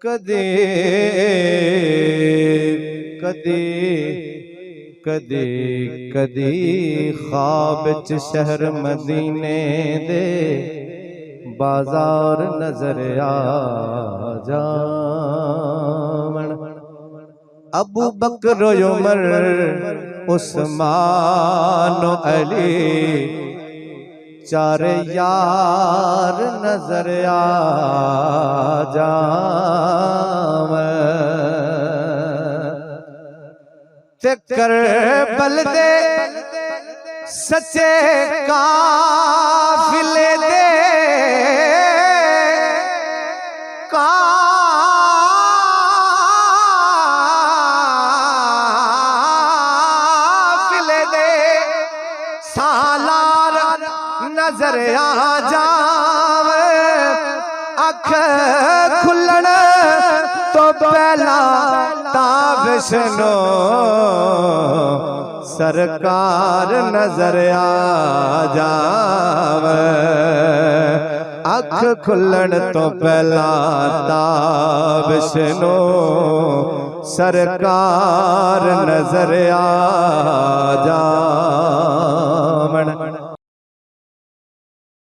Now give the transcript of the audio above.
कदे कदे कदे कदे ख्वाब च शहर मदीने दे बाजार नजर आ जावन। अबू बकर उमर उस्मान अली चार यार नजर आ जावन। ते करबल दे सच्चे काफिले दे सालार नजर आ जावे। अख खुलण तो पहला ताबिशनो सरकार नजर आ जावे। अख खुलण तो पहला ताबिशनो सरकार नजर आ जावे।